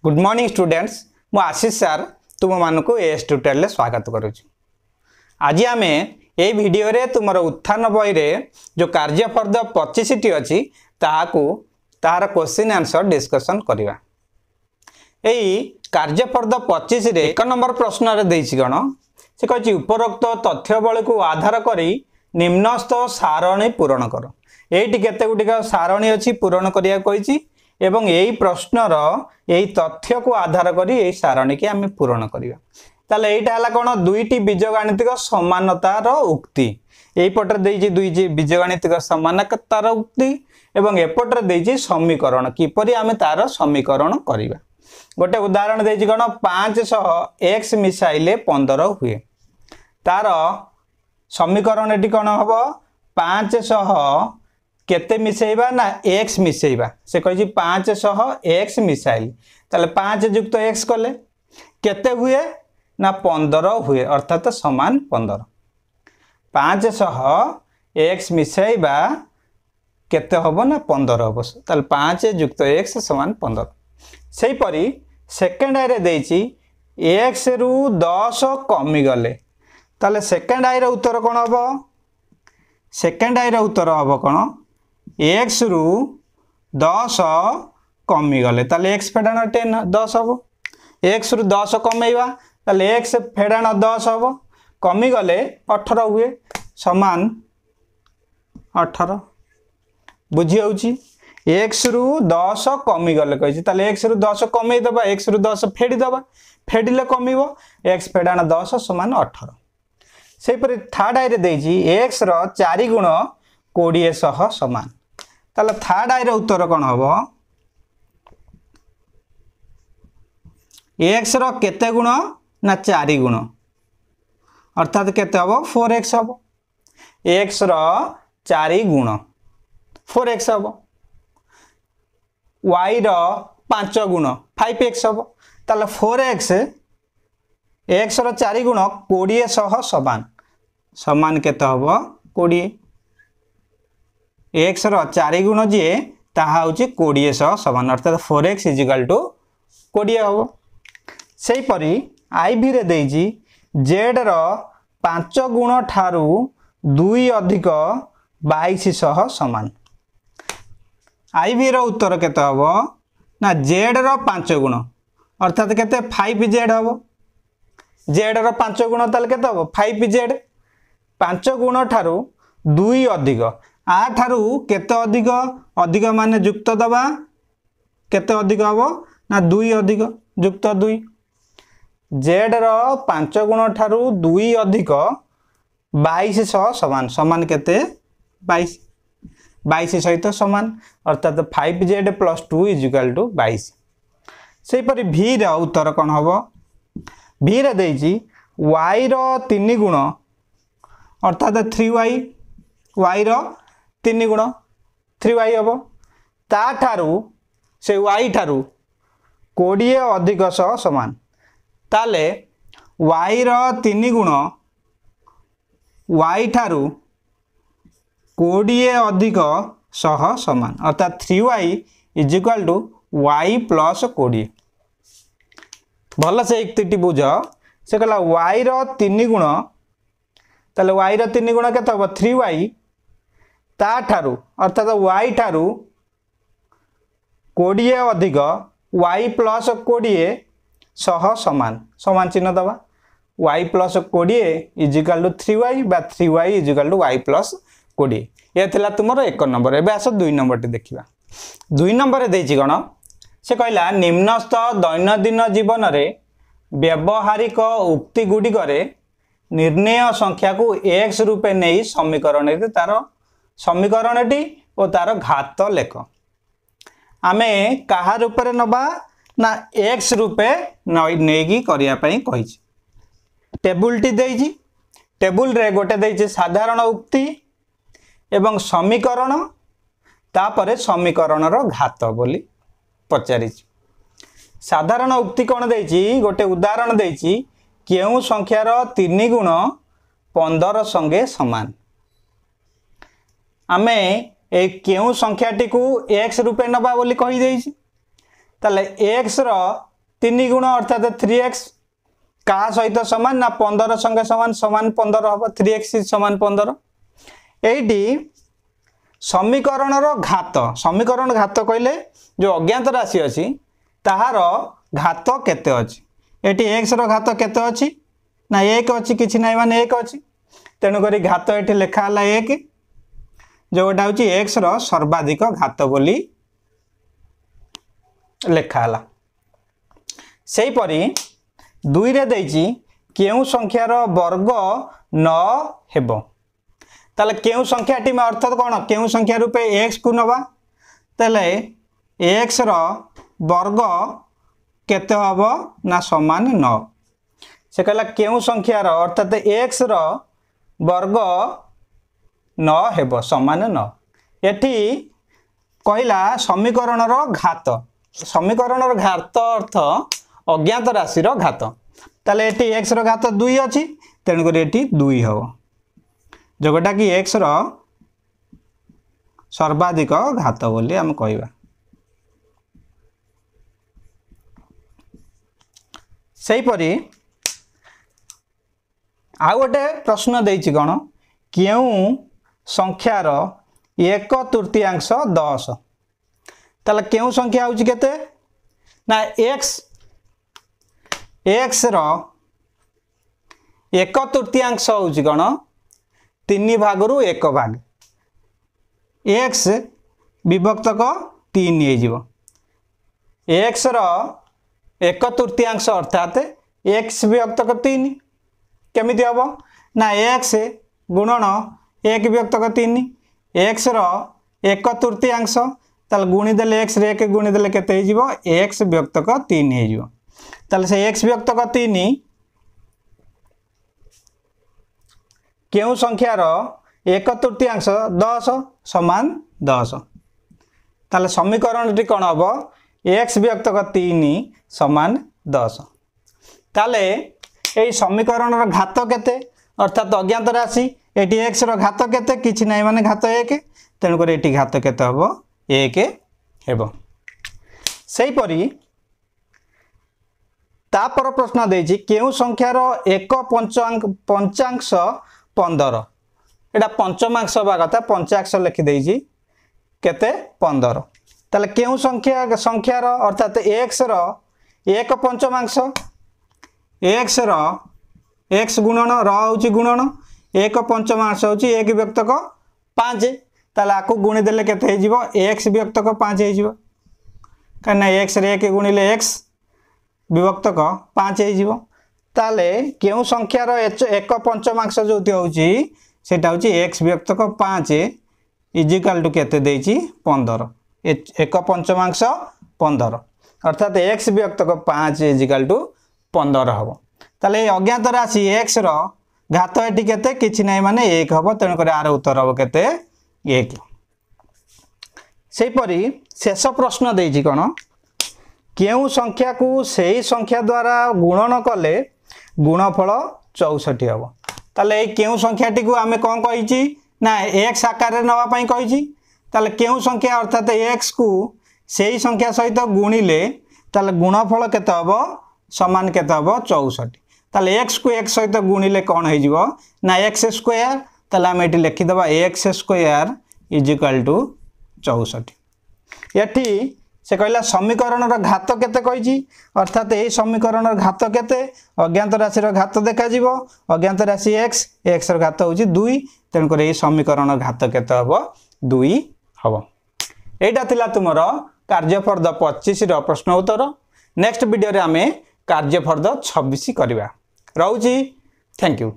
Good morning students मु आशीष sir तुम मान को एस ट्यूटोरियल स्वागत करुच्ची। आज आम ये वीडियो रे तुम उत्थान बही रे जो कार्यफर्द 25 टी अच्छी तार क्वेश्चन आंसर डिस्कशन करवा। यही कार्यफर्द 25 रे 1 नंबर प्रश्न रे देछि गण से कहि उपरोक्त तथ्यबल को आधार करी निम्नस्थ सारणी पूरण कर। एटी केते गुटिक सारणी अच्छी पूरण करिया कहिछि एवं यही प्रश्नर यही तथ्य को आधार करी यही सारणी की आम पूरण करिया। ताले एटा हला कोन दुईटी बीजगणितिक समानतार उक्ति। एई पटर देइछि दुई बीजगणितिक समानतार उक्ति एवं एपटर देइछि समीकरण किपरि आम तार समीकरण करिवा। गोटे उदाहरण देइछि कोन 500 x मिसाइले 15 हुए। तार समीकरण एटी कोन हबो 500 केते मिसेइबा ना x मिसेइबा। से कहि 500 x मिसाइल ताले 5 युक्त x कले केते हुए ना 15 हुए अर्थात समान 15। 500 x मिसेइबा केते हबो ना 15 हबो ताले 5 युक्त x समान 15। सेही परी सेकंड आइ रे देइछि x रु 10 कमी गले ताले सेकंड आइ रे उत्तर कोन हबो। सेकंड आइ रे उत्तर हबो कोन x रु 10 कमी गले ताले x फेडाण 10 हबो। x रु 10 कमेइबा ताले x फेडाण 10 हबो कमी गले 18 हुए समान 18 बुझी होउची। x रु 10 कमी गले कहिछि ताले x रु 10 कमेइ दबा x रु 10 फेडी दबा फेडिले कमिवो x फेडाण 10 समान 18। सेही परि थर्ड आइ रे देइछि x रो 4 गुण 20 सह समान ताले थर्ड आइ रे उत्तर कोन हबो x रो केते गुण ना 4 गुण अर्थात केते हबो 4x हबो। x रो 4 गुण 4x हबो। y रो 5 गुण 5x हबो ताले 4x x रो 4 गुण 20 सह समान समान केते हबो 20। x रो 4 गुण जे ताहा होची 20 सह समान अर्थात 4x = 20 हबो। सेही परी आईवी रे देइजी z रो 5 गुण ठारू 2 अधिक 22 सह समान। आईवी रो उत्तर केते हबो ना z रो 5 गुण अर्थात केते 5z हबो। z रो 5 गुण ताले केते हबो 5z 5 गुण ठारू 2 अधिक आ ठारू केते अधिक अधिक माने युक्त दबा केते अधिक हबो ना 2 अधिक युक्त 2 z रो 5 गुण ठारू 2 अधिक 22 सह समान समान केते 22 22 सहित समान अर्थात 5z + 2 = 22। सेही परि v रो उत्तर कोन हबो v रे देइछि y रो 3 गुण अर्थात 3y y रो 3 गुण 3y हबो ता ठारू से y ठारू 20 अधिक सह समान ताले y रो 3 गुण y ठारू 20 अधिक सह समान अर्थात 3y = y + 20। भल से एकती बुझ से कहला y रो 3 गुण ताले y रो 3 गुण केते हबो 3y ता ठारू अर्थात y ठारू 20 अधिक y + 20 सह समान समान चिन्ह दबा y + 20 = 3y बा 3y = y + 20। ये थिला तुमरो 1 नंबर। एबे आसो 2 नंबर टी देखिबा। 2 नंबर रे देछि गण से कहला निम्नस्थ दैनंदिन जीवन रे व्यवहारिक उक्ति गुडी करे निर्णय संख्या को x रूपे नेई समीकरण रे तार समीकरणटी और तार घात लेख। आमे कहा रूप रे नबा ना x रूपे नेगी करिया पई कहिछि। टेबुल टी देइछि टेबुल रे गोटे देइछि साधारण उक्ति एवं समीकरण तापरे समीकरण रो घात बोली पचारिछि। साधारण उक्ति कोन देइछि गोटे उदाहरण देइछि केउ संख्या रो 3 गुण 15 संगे समान। आमे ए केउ संख्याटी को x रूपे नबा बोली कहि देइछि ताले x रो 3 गुण अर्थात 3x क्या सहित सामान ना 15 संगे सामान सामान 15 हम 3x सामान 15 एटी समीकरण घात समीकरण घात कहले जो अज्ञात राशि अच्छी ताहार घात केते अच्छी एटी x रो घात केते अच्छी ना 1 अच्छी किछि नै माने 1 अच्छी तेणुक घात ये लिखाला 1 जोटा हूँ x रो सर्वाधिक घात बोली लिखाला से परी 2 रे देछि केउ संख्यार वर्ग न हेबो ताले केउ संख्याटी में अर्थ कौन केउ संख्या रूपे x को नवा ताले x रो वर्ग केते हबो ना समान 9 से कहला केउ संख्यार अर्थात x रो वर्ग 9 हेबो समान 9 एठी कहला समीकरण रो घात समीकरण रो घात अर्थ अज्ञात राशि रो घात ताले एठी x रो घात 2 अछि तेणु करी एठी 2 हबो जोटा कि x रो सर्वाधिक घात बोली हम कहबा सेही परी आ गोटे प्रश्न देछि कोन केउ संख्यार 1/3 10 ताले केउ संख्या होछि केते ना x रो 1/3 होछि कोन 3 भागरु 1 भाग x विभक्तक 3 हे जिवो x रो 1/3 अर्थात x विभक्तक 3 केमिति हबो ना x गुणन 1 विभक्तक 3 x रो 1/3 ताल गुणी देले x रे 1 गुणी देले केते हे जिवो x विभक्तक 3 हे जिवो ताल से x विभक्तक 3 केउ संख्यार 1/3 10 समान 10 ताले समीकरण टी कोन हबो x विभक्तक 3 समान 10 ताले एई समीकरण रो घात केते अर्थात अज्ञात राशि एटी x रो घात केते किछि नै माने घात 1 तेनु करे एटी घात केते हबो 1 हेबो सेही परी तापर प्रश्न देछि केउ संख्यार 1/5 15 एटा पंचमांश बा कथा पंचाक्ष लिखि देछि केते 15 ताले केउ संख्यार अर्थात x रो 1/5 x रो x गुणन र होछि गुणन 1/5 होछि 1 विभक्तक 5 ताले आकु गुणी देले केते हे जिवो x विभक्तक 5 हे जिवो कना x रे 1 गुणिले x विभक्तक 5 हे जिवो ताले केउ संख्यार 1/5 जोति होछि सेटा होछि x विभक्तक 5 इजिकल टू केते देछि 15 1/5 15 अर्थात x विभक्तक 5 इजिकल टू 15 हबो ताले अज्ञात राशि x रो घात एटी केते किछि नै माने 1 हबो तेन करे आर उत्तर हबो केते 1 सेही परी शेष प्रश्न देछि कोन केउ संख्या को सेही संख्या द्वारा गुणन कले गुणफल 64 हबो ताले ए केउ संख्याटी को आमे कोन कहिछि ना x आकार रे नवा पई कहिछि ताले केउ संख्या अर्थात x को सेही संख्या सहित गुणिले ताले गुणफल केते हबो समान केते हबो 64 ताले x को x सहित गुणिले कोन हे जिवो ना x स्क्वायर ताले हम एटी लिखि दबा x स्क्वायर इक्वल टू 64 एठी से कहला समीकरण रो घात केते कहिछि अर्थात ए समीकरण रो घात केते अज्ञात राशि रो घात देखा जिवो अज्ञात राशि x रो घात होछि 2 तेन करे ए समीकरण रो घात केते हबो 2 हबो एटा थिला तुमरो कार्यफर्द 25 रो प्रश्न उत्तर नेक्स्ट वीडियो रे हमें कार्यफर्द 26 करबा रहउछि थैंक यू।